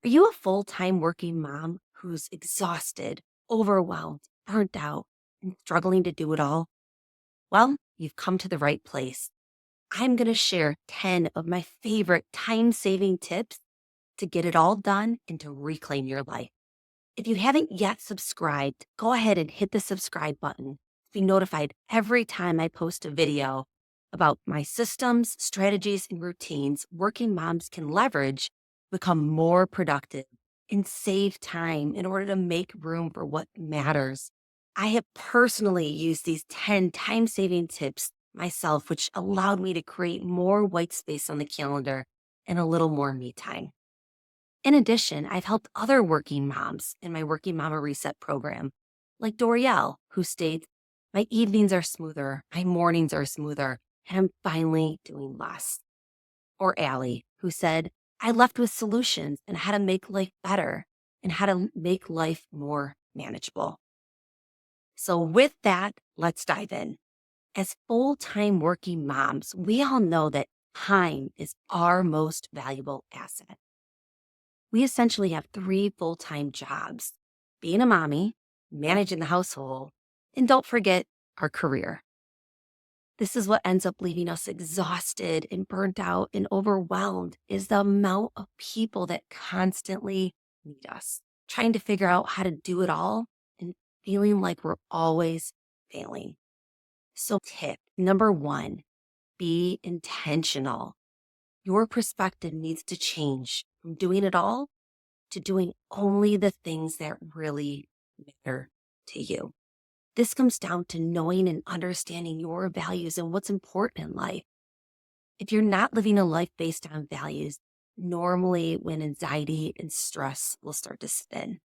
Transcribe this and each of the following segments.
Are you a full-time working mom who's exhausted, overwhelmed, burnt out, and struggling to do it all? Well, you've come to the right place. I'm going to share 10 of my favorite time saving tips to get it all done and to reclaim your life. If you haven't yet subscribed, go ahead and hit the subscribe button to be notified every time I post a video about my systems, strategies, and routines working moms can leverage to become more productive and save time in order to make room for what matters. I have personally used these 10 time saving tips myself, which allowed me to create more white space on the calendar and a little more me time. In addition, I've helped other working moms in my Working Mama Reset program, like Dorielle, who states, my evenings are smoother, my mornings are smoother, and I'm finally doing less. Or Allie, who said, I left with solutions and how to make life better and how to make life more manageable. So, with that, let's dive in. As full time working moms, we all know that time is our most valuable asset. We essentially have three full time jobs: being a mommy, managing the household, and don't forget our career. This is what ends up leaving us exhausted and burnt out and overwhelmed is the amount of people that constantly need us, trying to figure out how to do it all and feeling like we're always failing. So, tip number one, be intentional. Your perspective needs to change from doing it all to doing only the things that really matter to you. This comes down to knowing and understanding your values and what's important in life. If you're not living a life based on values, normally when anxiety and stress will start to spin.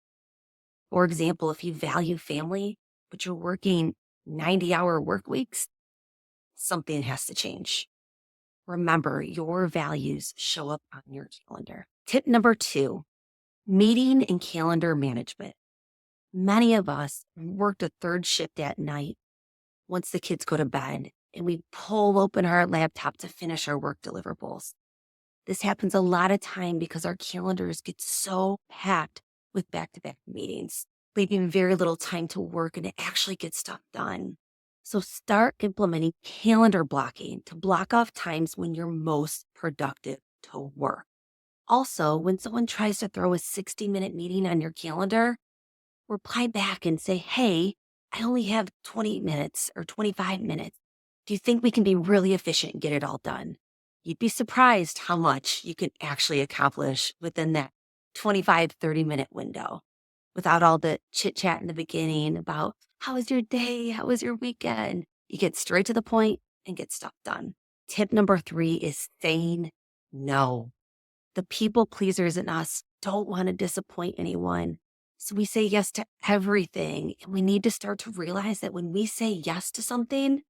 For example, if you value family, but you're working 90-hour work weeks, something has to change. Remember, your values show up on your calendar. Tip number two, meeting and calendar management. Many of us worked a third shift at night once the kids go to bed, and we pull open our laptop to finish our work deliverables. This happens a lot of time because our calendars get so packed with back-to-back meetings, leaving very little time to work and to actually get stuff done. So start implementing calendar blocking to block off times when you're most productive to work. Also, when someone tries to throw a 60-minute meeting on your calendar, reply back and say, hey, I only have 20 minutes or 25 minutes. Do you think we can be really efficient and get it all done? You'd be surprised how much you can actually accomplish within that 25, 30-minute window without all the chit chat in the beginning about how was your day? How was your weekend? You get straight to the point and get stuff done. Tip number three is saying no. The people pleasers in us don't want to disappoint anyone. So we say yes to everything. And we need to start to realize that when we say yes to something,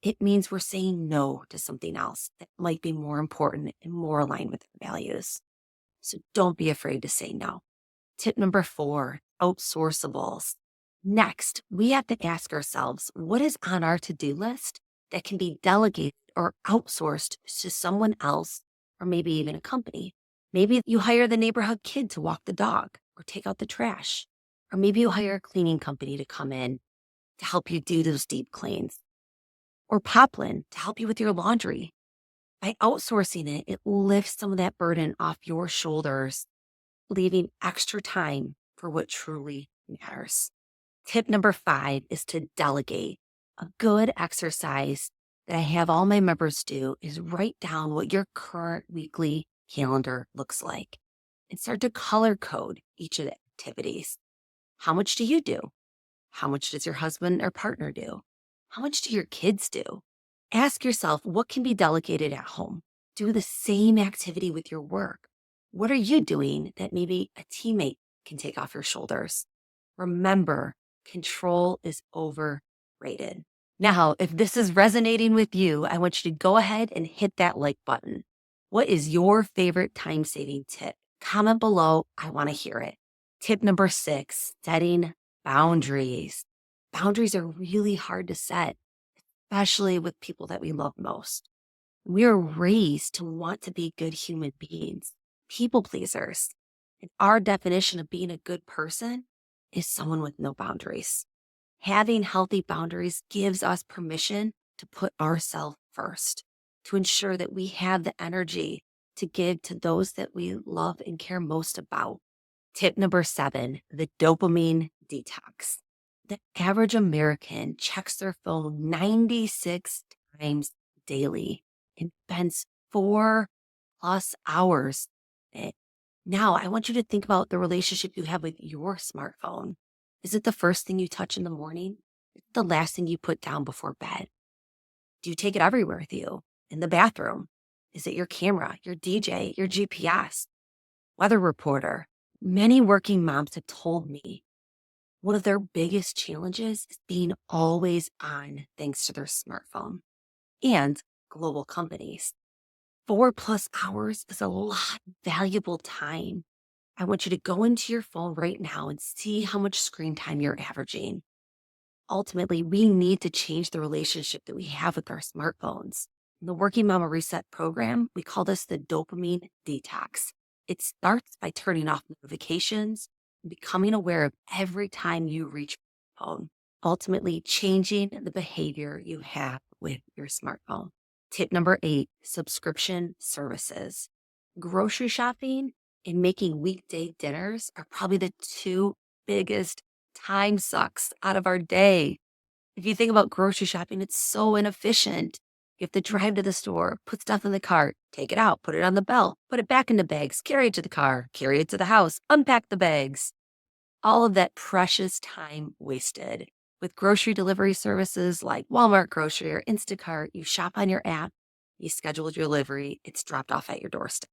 it means we're saying no to something else that might be more important and more aligned with our values. So don't be afraid to say no. Tip number four, outsourcables. Next, we have to ask ourselves what is on our to-do list that can be delegated or outsourced to someone else or maybe even a company. Maybe you hire the neighborhood kid to walk the dog or take out the trash. Or maybe you hire a cleaning company to come in to help you do those deep cleans. Or Poplin to help you with your laundry. By outsourcing it, it lifts some of that burden off your shoulders, leaving extra time for what truly matters. Tip number five is to delegate. A good exercise that I have all my members do is write down what your current weekly calendar looks like and start to color code each of the activities. How much do you do? How much does your husband or partner do? How much do your kids do? Ask yourself what can be delegated at home. Do the same activity with your work. What are you doing that maybe a teammate can take off your shoulders? Remember, control is overrated. Now, if this is resonating with you, I want you to go ahead and hit that like button. What is your favorite time-saving tip? Comment below. I want to hear it. Tip number six, setting boundaries. Boundaries are really hard to set, especially with people that we love most. We are raised to want to be good human beings, people pleasers. And our definition of being a good person is someone with no boundaries. Having healthy boundaries gives us permission to put ourselves first, to ensure that we have the energy to give to those that we love and care most about. Tip number 7, the dopamine detox. The average American checks their phone 96 times daily and spends 4+ hours on it. Now, I want you to think about the relationship you have with your smartphone. Is it the first thing you touch in the morning? Is it the last thing you put down before bed? Do you take it everywhere with you? In the bathroom? Is it your camera, your DJ, your GPS? Weather reporter? Many working moms have told me one of their biggest challenges is being always on thanks to their smartphone and global companies. 4+ hours is a lot of valuable time. I want you to go into your phone right now and see how much screen time you're averaging. Ultimately, we need to change the relationship that we have with our smartphones. In the Working Mama Reset program, we call this the dopamine detox. It starts by turning off notifications and becoming aware of every time you reach your phone, ultimately changing the behavior you have with your smartphone. Tip number 8, subscription services. Grocery shopping and making weekday dinners are probably the two biggest time sucks out of our day. If you think about grocery shopping, it's so inefficient. You have to drive to the store, put stuff in the cart, take it out, put it on the belt, put it back into bags, carry it to the car, carry it to the house, unpack the bags. All of that precious time wasted. With grocery delivery services like Walmart Grocery or Instacart, you shop on your app, you schedule your delivery, it's dropped off at your doorstep.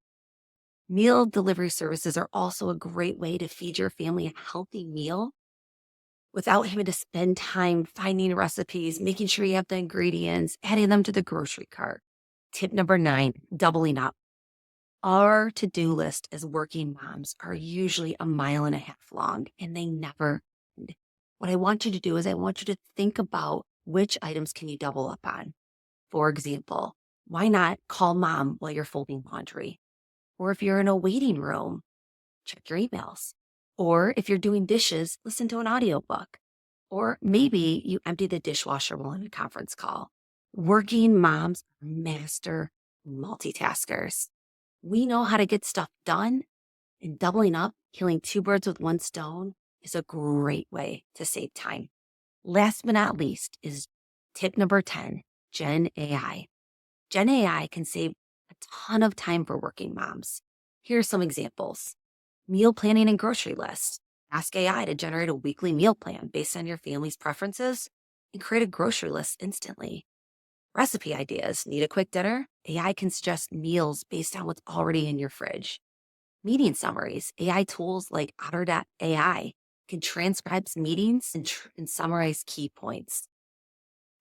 Meal delivery services are also a great way to feed your family a healthy meal without having to spend time finding recipes, making sure you have the ingredients, adding them to the grocery cart. Tip number 9, doubling up. Our to-do list as working moms are usually a mile and a half long, and they never end. What I want you to do is I want you to think about which items can you double up on. For example, why not call mom while you're folding laundry? Or if you're in a waiting room, check your emails. Or if you're doing dishes, listen to an audiobook. Or maybe you empty the dishwasher while in a conference call. Working moms are master multitaskers. We know how to get stuff done, and doubling up, killing two birds with one stone, is a great way to save time. Last but not least is tip number 10, Gen AI. Gen AI can save a ton of time for working moms. Here are some examples. Meal planning and grocery lists. Ask AI to generate a weekly meal plan based on your family's preferences and create a grocery list instantly. Recipe ideas. Need a quick dinner? AI can suggest meals based on what's already in your fridge. Meeting summaries. AI tools like Otter.ai can transcribe meetings and summarize key points.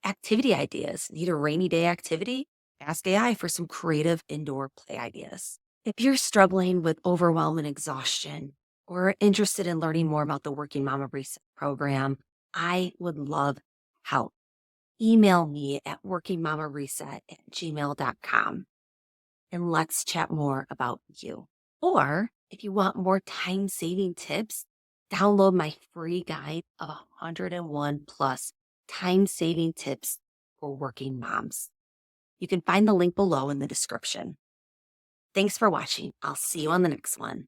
Activity ideas. Need a rainy day activity? Ask AI for some creative indoor play ideas. If you're struggling with overwhelm and exhaustion or interested in learning more about the Working Mama Reset program, I would love help. Email me at workingmamareset@gmail.com and let's chat more about you. Or if you want more time-saving tips, download my free guide of 101 plus time-saving tips for working moms. You can find the link below in the description. Thanks for watching. I'll see you on the next one.